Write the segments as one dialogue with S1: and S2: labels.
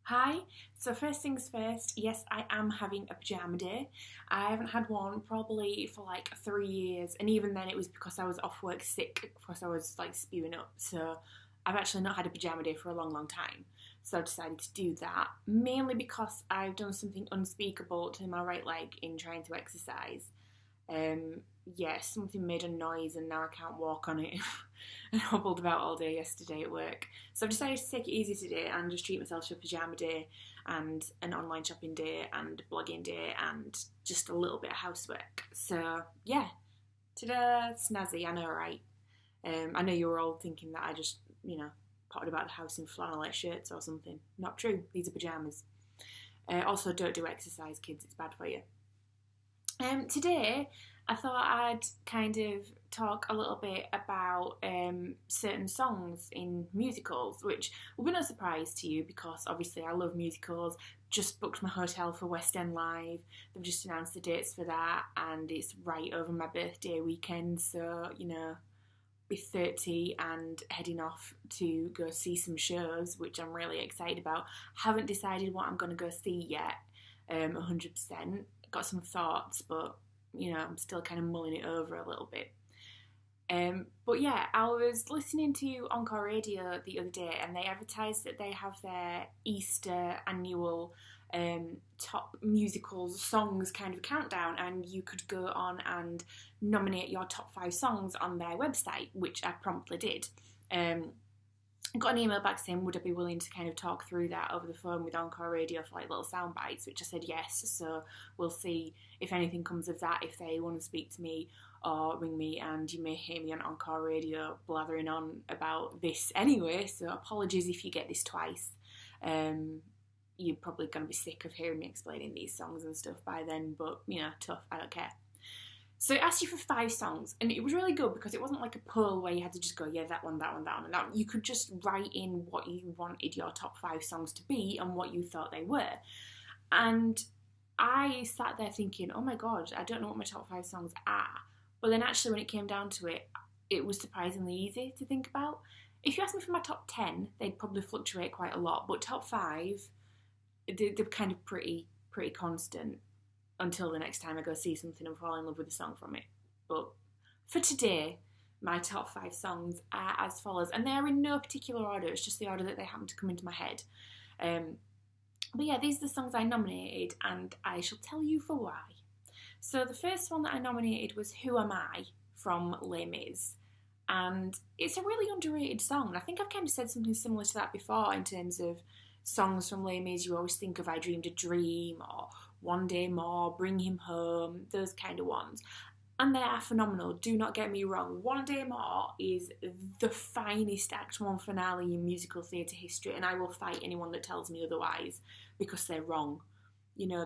S1: Hi, so first things first, yes, I am having a pyjama day. I haven't had one probably for like 3 years, and even then it was because I was off work sick because I was like spewing up. So I've actually not had a pyjama day for a long, long time. So I decided to do that mainly because I've done something unspeakable to my right leg in trying to exercise. Um, yeah, something made a noise and now I can't walk on it. And hobbled about all day yesterday at work. So I've decided to take it easy today and just treat myself to a pyjama day and an online shopping day and blogging day and just a little bit of housework. So yeah, today snazzy, I know, right? I know you were all thinking that I just, potted about the house in flannelette shirts or something. Not true. These are pajamas. Also, don't do exercise, kids. It's bad for you. Today, I thought I'd kind of talk a little bit about certain songs in musicals, which will be no surprise to you because obviously I love musicals. Just booked my hotel for West End Live. They've just announced the dates for that, and it's right over my birthday weekend. So, be 30 and heading off to go see some shows, which I'm really excited about. Haven't decided what I'm going to go see yet, 100%. Got some thoughts, but I'm still kind of mulling it over a little bit. But yeah, I was listening to Encore Radio the other day, and they advertised that they have their Easter annual top musicals songs kind of countdown, and you could go on and nominate your top 5 songs on their website, which I promptly did. Got an email back saying would I be willing to kind of talk through that over the phone with Encore Radio for like little sound bites, which I said yes. So we'll see if anything comes of that, if they want to speak to me or ring me, and you may hear me on Encore Radio blathering on about this anyway, so apologies if you get this twice. You're probably going to be sick of hearing me explaining these songs and stuff by then, but tough, I don't care. So it asked you for 5 songs, and it was really good because it wasn't like a poll where you had to just go, yeah, that one, that one, that one, and that one. You could just write in what you wanted your top 5 songs to be and what you thought they were. And I sat there thinking, oh my god, I don't know what my top 5 songs are. But then actually, when it came down to it, it was surprisingly easy to think about. If you asked me for my top 10, they'd probably fluctuate quite a lot, but top 5, they're kind of pretty constant until the next time I go see something and fall in love with a song from it. But for today, my top 5 songs are as follows, and they are in no particular order, it's just the order that they happen to come into my head. But yeah, these are the songs I nominated, and I shall tell you for why. So the first one that I nominated was Who Am I from Les Mis. And it's a really underrated song. And I think I've kind of said something similar to that before in terms of songs from Les Mis. You always think of I Dreamed a Dream or One Day More, Bring Him Home, those kind of ones. And they are phenomenal, do not get me wrong. One Day More is the finest Act 1 finale in musical theatre history, and I will fight anyone that tells me otherwise because they're wrong.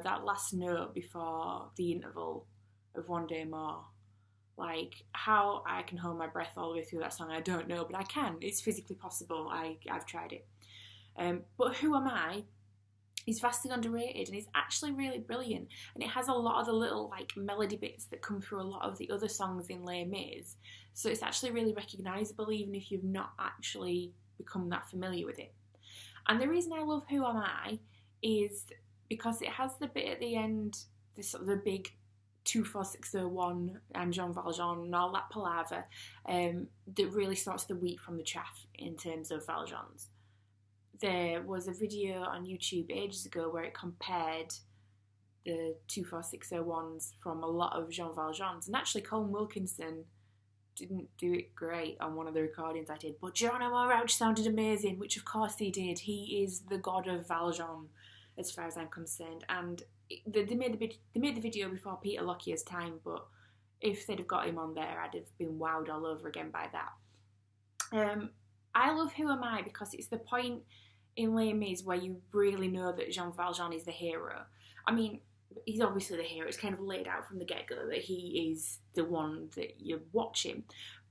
S1: That last note before the interval of One Day More. Like, how I can hold my breath all the way through that song, I don't know, but I can. It's physically possible. I've tried it. But Who Am I is vastly underrated, and it's actually really brilliant. And it has a lot of the little like melody bits that come through a lot of the other songs in Les Mis. So it's actually really recognisable, even if you've not actually become that familiar with it. And the reason I love Who Am I is because it has the bit at the end, this sort of the big 24601 and Jean Valjean and all that palaver that really sorts the wheat from the chaff in terms of Valjean's. There was a video on YouTube ages ago where it compared the 24601s from a lot of Jean Valjean's, and actually Colin Wilkinson didn't do it great on one of the recordings I did, but Geronimo Rauch sounded amazing, which of course he did. He is the god of Valjean, as far as I'm concerned, and they made the video before Peter Lockyer's time, but if they'd have got him on there, I'd have been wowed all over again by that. I love Who Am I because it's the point in Les Mis where you really know that Jean Valjean is the hero. I mean, he's obviously the hero. It's kind of laid out from the get-go that he is the one that you're watching.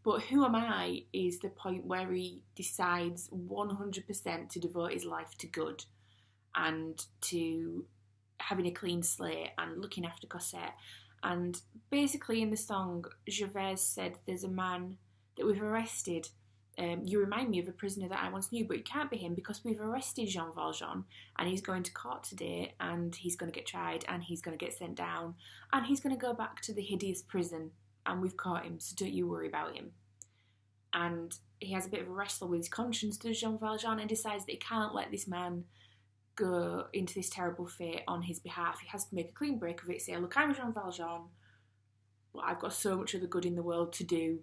S1: But Who Am I is the point where he decides 100% to devote his life to good and to having a clean slate and looking after Cosette. And basically in the song, Gervais said there's a man that we've arrested you remind me of a prisoner that I once knew, but it can't be him because we've arrested Jean Valjean and he's going to court today and he's going to get tried and he's going to get sent down and he's going to go back to the hideous prison and we've caught him, so don't you worry about him. And he has a bit of a wrestle with his conscience, does Jean Valjean, and decides that he can't let this man go into this terrible fate on his behalf. He has to make a clean break of it, say, look, I'm Jean Valjean, but I've got so much of the good in the world to do.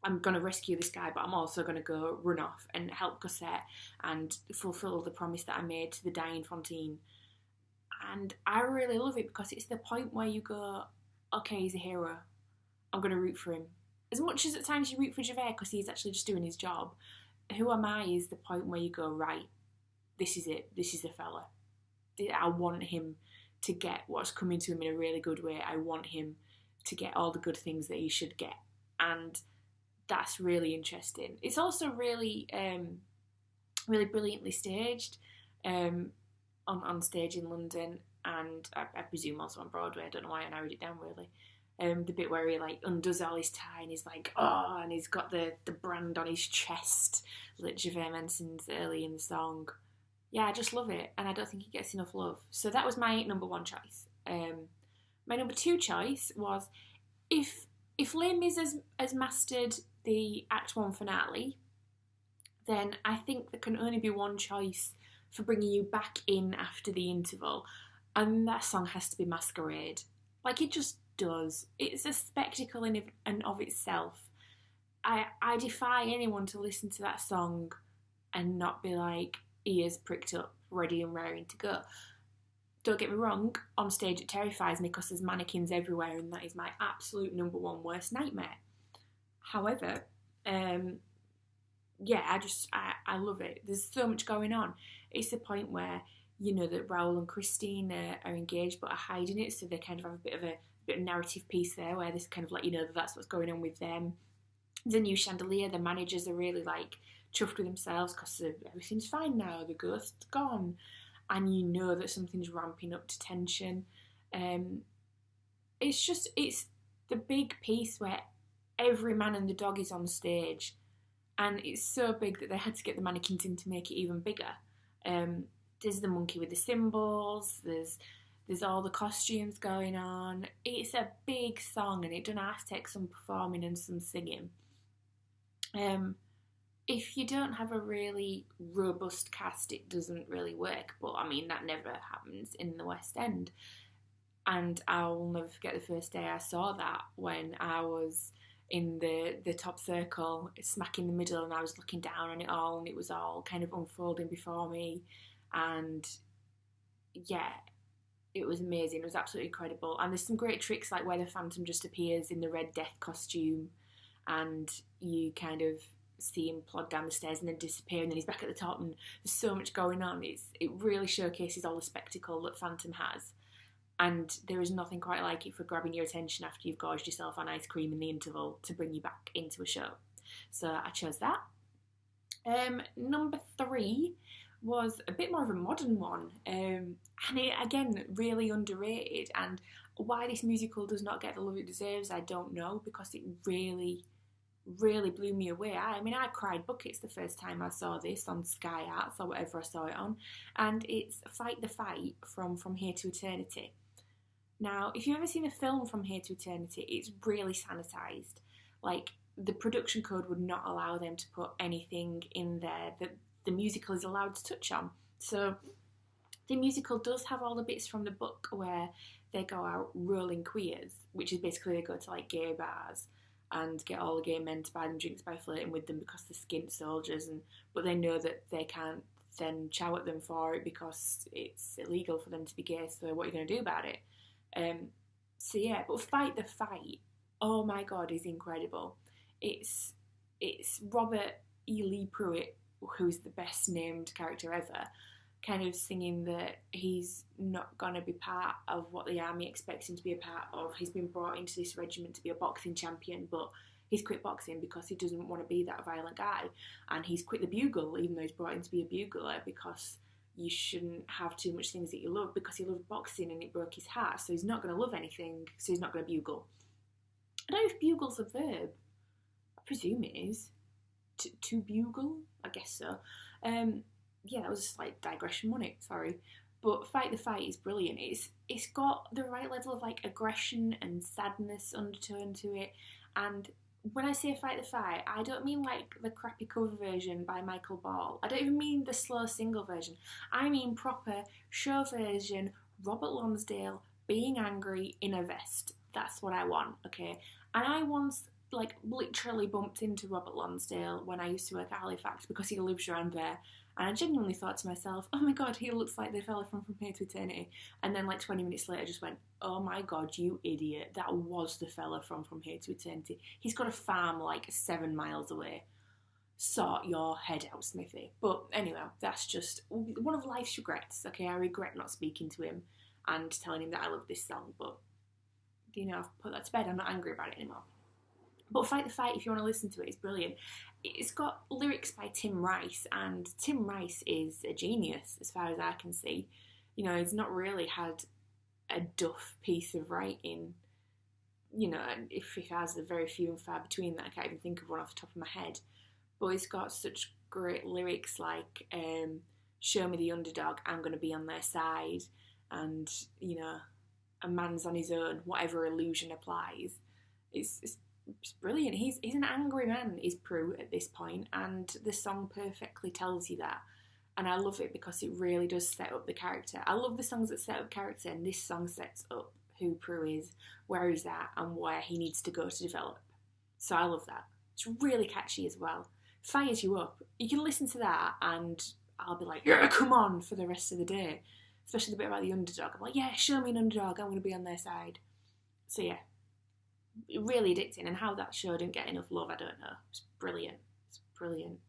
S1: I'm going to rescue this guy, but I'm also going to go run off and help Cosette and fulfill the promise that I made to the dying Fantine. And I really love it because it's the point where you go, okay, he's a hero. I'm going to root for him. As much as at times you root for Javert because he's actually just doing his job, Who Am I is the point where you go, right, this is it. This is the fella. I want him to get what's coming to him in a really good way. I want him to get all the good things that he should get. And that's really interesting. It's also really, really brilliantly staged on stage in London, and I presume also on Broadway. I don't know why I narrowed it down really. The bit where he like undoes all his tie and he's like, oh, and he's got the brand on his chest that Javert mentions early in the song. Yeah, I just love it, and I don't think he gets enough love. So that was my number one choice. My number two choice was if Les Mis has mastered the Act 1 finale, then I think there can only be one choice for bringing you back in after the interval, and that song has to be Masquerade. Like, it just does. It's a spectacle in and of itself. I defy anyone to listen to that song and not be like, ears pricked up, ready and raring to go. Don't get me wrong, on stage it terrifies me because there's mannequins everywhere and that is my absolute number one worst nightmare. However, yeah, I love it. There's so much going on. It's the point where, you know, that Raoul and Christine are engaged but are hiding it, so they kind of have a bit of narrative piece there where this kind of let you know that that's what's going on with them. The new chandelier, the managers are really like chuffed with themselves because everything's fine now, the ghost's gone, and you know that something's ramping up to tension. It's the big piece where every man and the dog is on stage, and it's so big that they had to get the mannequins in to make it even bigger. There's the monkey with the cymbals, there's all the costumes going on. It's a big song and it does have to take some performing and some singing. If you don't have a really robust cast, it doesn't really work. But I mean, that never happens in the West End. And I'll never forget the first day I saw that, when I was in the top circle, smack in the middle, and I was looking down on it all, and it was all kind of unfolding before me. And yeah, it was amazing. It was absolutely incredible. And there's some great tricks, like where the Phantom just appears in the Red Death costume, and you kind of see him plod down the stairs and then disappear, and then he's back at the top, and there's so much going on. It really showcases all the spectacle that Phantom has, and there is nothing quite like it for grabbing your attention after you've gorged yourself on ice cream in the interval to bring you back into a show. So I chose that. Number 3 was a bit more of a modern one, and it, again, really underrated, and why this musical does not get the love it deserves, I don't know, because it really blew me away. I mean, I cried buckets the first time I saw this on Sky Arts or whatever I saw it on, and it's Fight the Fight from Here to Eternity. Now, if you've ever seen a film From Here to Eternity, it's really sanitised. Like, the production code would not allow them to put anything in there that the musical is allowed to touch on. So the musical does have all the bits from the book where they go out rolling queers, which is basically they go to like gay bars and get all the gay men to buy them drinks by flirting with them because they're skint soldiers, but they know that they can't then chow at them for it because it's illegal for them to be gay, so what are you going to do about it? So yeah, but Fight the Fight, oh my god, is incredible. It's Robert E. Lee Pruitt, who's the best named character ever, kind of singing that he's not going to be part of what the army expects him to be a part of. He's been brought into this regiment to be a boxing champion, but he's quit boxing because he doesn't want to be that violent guy. And he's quit the bugle, even though he's brought in to be a bugler, because you shouldn't have too much things that you love, because he loved boxing and it broke his heart, so he's not going to love anything, so he's not going to bugle. I don't know if bugle's a verb. I presume it is. to bugle, I guess so. Yeah, that was a slight digression, wasn't it? Sorry. But Fight the Fight is brilliant. It's got the right level of like aggression and sadness undertone to it. And when I say Fight the Fight, I don't mean like the crappy cover version by Michael Ball. I don't even mean the slow single version. I mean proper show version, Robert Lonsdale being angry in a vest. That's what I want, okay? And I once like literally bumped into Robert Lonsdale when I used to work at Halifax because he lives around there. And I genuinely thought to myself, oh my god, he looks like the fella from Here to Eternity. And then like 20 minutes later I just went, oh my god, you idiot. That was the fella from Here to Eternity. He's got a farm like 7 miles away. Sort your head out, Smithy. But anyway, that's just one of life's regrets. Okay, I regret not speaking to him and telling him that I love this song. But, you know, I've put that to bed. I'm not angry about it anymore. But Fight the Fight, if you want to listen to it, is brilliant. It's got lyrics by Tim Rice, and Tim Rice is a genius, as far as I can see. You know, he's not really had a duff piece of writing. You know, if he has, they're very few and far between that. I can't even think of one off the top of my head. But he's got such great lyrics like, show me the underdog, I'm going to be on their side. And, you know, a man's on his own, whatever illusion applies. It's brilliant. He's an angry man, is Prue at this point, and the song perfectly tells you that. And I love it because it really does set up the character. I love the songs that set up character, and this song sets up who Prue is, where he's at, and where he needs to go to develop. So I love that. It's really catchy as well. Fires you up. You can listen to that, and I'll be like, yeah, come on, for the rest of the day. Especially the bit about the underdog. I'm like, yeah, show me an underdog, I'm going to be on their side. So yeah. Really addicting, and how that show didn't get enough love, I don't know. It's brilliant. It's brilliant.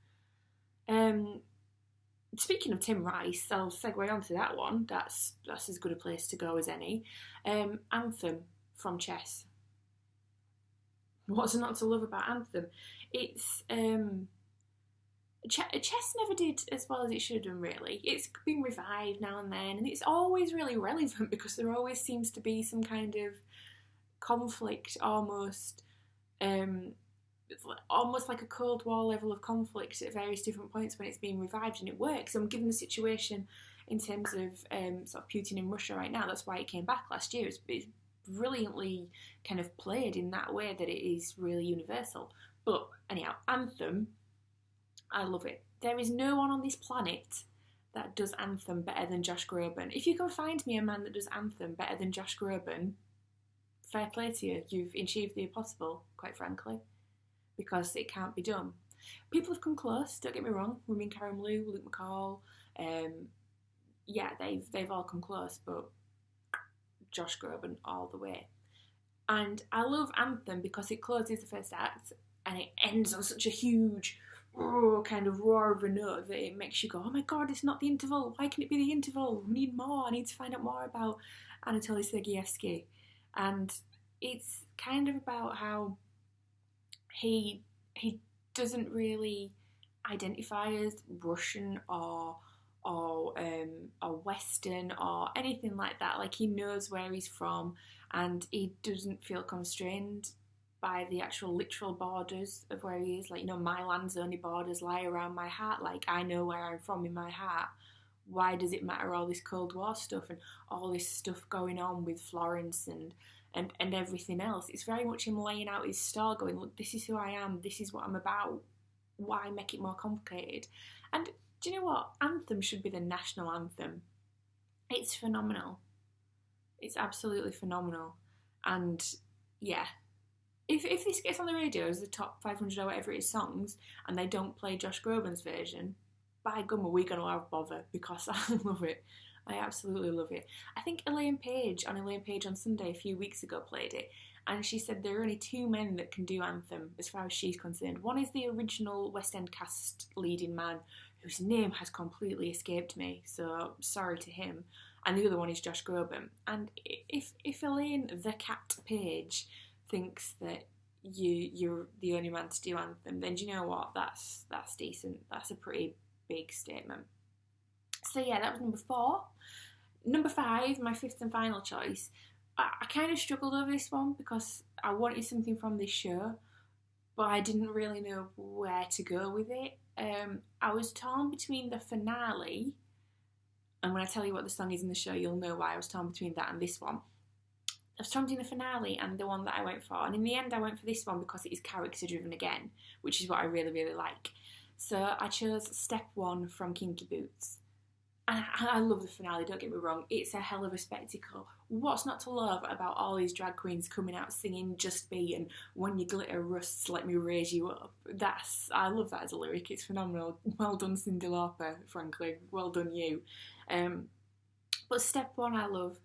S1: Speaking of Tim Rice, I'll segue onto that one. That's as good a place to go as any. Anthem from Chess. What's not to love about Anthem? It's Chess never did as well as it should have done, really. It's been revived now and then, and it's always really relevant because there always seems to be some kind of conflict, almost like a Cold War level of conflict at various different points when it's being revived, and it works. And given the situation in terms of sort of Putin in Russia right now, that's why it came back last year. It's brilliantly kind of played in that way that it is really universal. But anyhow, Anthem, I love it. There is no one on this planet that does Anthem better than Josh Groban. If you can find me a man that does Anthem better than Josh Groban, fair play to you. You've achieved the impossible, quite frankly, because it can't be done. People have come close, don't get me wrong. Ramin Karimloo, Luke McCall, yeah, they've all come close, but Josh Groban all the way. And I love Anthem because it closes the first act and it ends on such a huge kind of roar of a note that it makes you go, oh my god, it's not the interval. Why can it be the interval? We need more. I need to find out more about Anatoly Sergeyevsky. And it's kind of about how he doesn't really identify as Russian or Western or anything like that. Like, he knows where he's from, and he doesn't feel constrained by the actual literal borders of where he is. Like, you know, my land's only borders lie around my heart. Like, I know where I'm from in my heart. Why does it matter all this Cold War stuff and all this stuff going on with Florence and everything else? It's very much him laying out his story, going, look, this is who I am, this is what I'm about. Why make it more complicated? And do you know what? Anthem should be the national anthem. It's phenomenal. It's absolutely phenomenal. And yeah, if this gets on the radio as the top 500 or whatever it is songs, and they don't play Josh Groban's version, by gum, are we going to have bother? Because I love it. I absolutely love it. I think Elaine Page on Sunday a few weeks ago played it, and she said there are only two men that can do Anthem as far as she's concerned. One is the original West End cast leading man, whose name has completely escaped me, so sorry to him, and the other one is Josh Groban. And if Elaine the Cat Page thinks that you're the only man to do Anthem, then do you know what? That's decent. That's a pretty big statement. So yeah, that was number 4. Number 5, my 5th and final choice. I kind of struggled over this one because I wanted something from this show, but I didn't really know where to go with it. I was torn between the finale, and when I tell you what the song is in the show, you'll know why I was torn between that and this one. I was torn between the finale and the one that I went for, and in the end I went for this one because it is character driven again, which is what I really, really like. So I chose Step 1 from Kinky Boots. And I love the finale, don't get me wrong, it's a hell of a spectacle. What's not to love about all these drag queens coming out singing Just Be and When Your Glitter Rusts, Let Me Raise You Up? I love that as a lyric, it's phenomenal. Well done, Cyndi Lauper, frankly, well done you. But Step 1 I love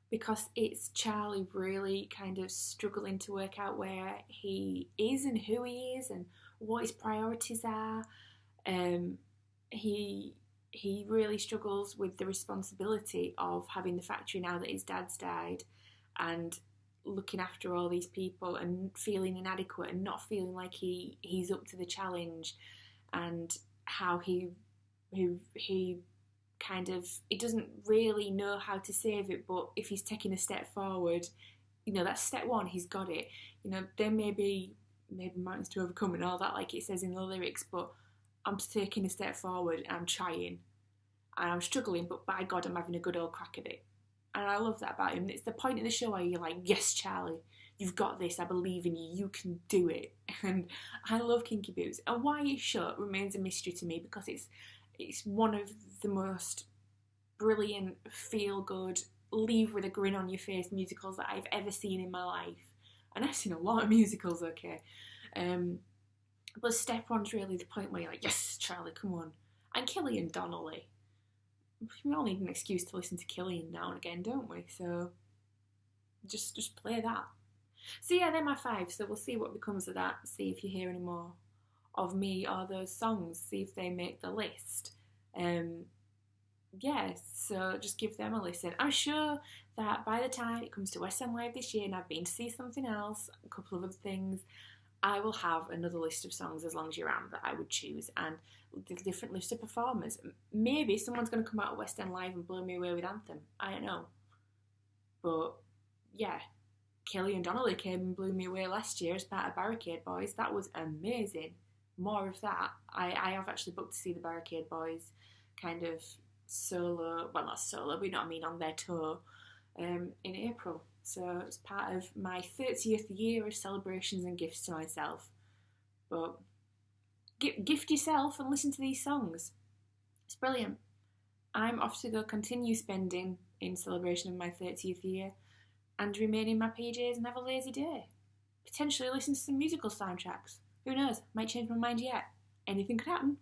S1: because it's Charlie really kind of struggling to work out where he is and who he is and what his priorities are. He really struggles with the responsibility of having the factory now that his dad's died and looking after all these people and feeling inadequate and not feeling like he's up to the challenge, and how he kind of, he doesn't really know how to save it, but if he's taking a step forward, that's step 1, he's got it. There may be mountains to overcome and all that, like it says in the lyrics, but I'm taking a step forward and I'm trying and I'm struggling, but by God I'm having a good old crack at it. And I love that about him. It's the point in the show where you're like, yes, Charlie, you've got this, I believe in you, you can do it. And I love Kinky Boots. And why it's shut remains a mystery to me, because it's one of the most brilliant, feel-good, leave with a grin on your face musicals that I've ever seen in my life. And I've seen a lot of musicals, okay? But Step 1's really the point where you're like, yes, Charlie, come on. And Killian Donnelly. We all need an excuse to listen to Killian now and again, don't we? So just play that. So yeah, they're my 5. So we'll see what becomes of that. See if you hear any more of me or those songs. See if they make the list. So just give them a listen. I'm sure that by the time it comes to West End Live this year and I've been to see something else, a couple of other things, I will have another list of songs as long as you're around that I would choose, and the different list of performers. Maybe someone's going to come out of West End Live and blow me away with Anthem. I don't know. But yeah, Killian Donnelly came and blew me away last year as part of Barricade Boys. That was amazing. More of that. I have actually booked to see the Barricade Boys kind of solo, well not solo, but you know what I mean, on their tour in April. So it's part of my 30th year of celebrations and gifts to myself. But gift yourself and listen to these songs. It's brilliant. I'm off to go continue spending in celebration of my 30th year and remain in my PJs and have a lazy day. Potentially listen to some musical soundtracks. Who knows? Might change my mind yet. Anything could happen.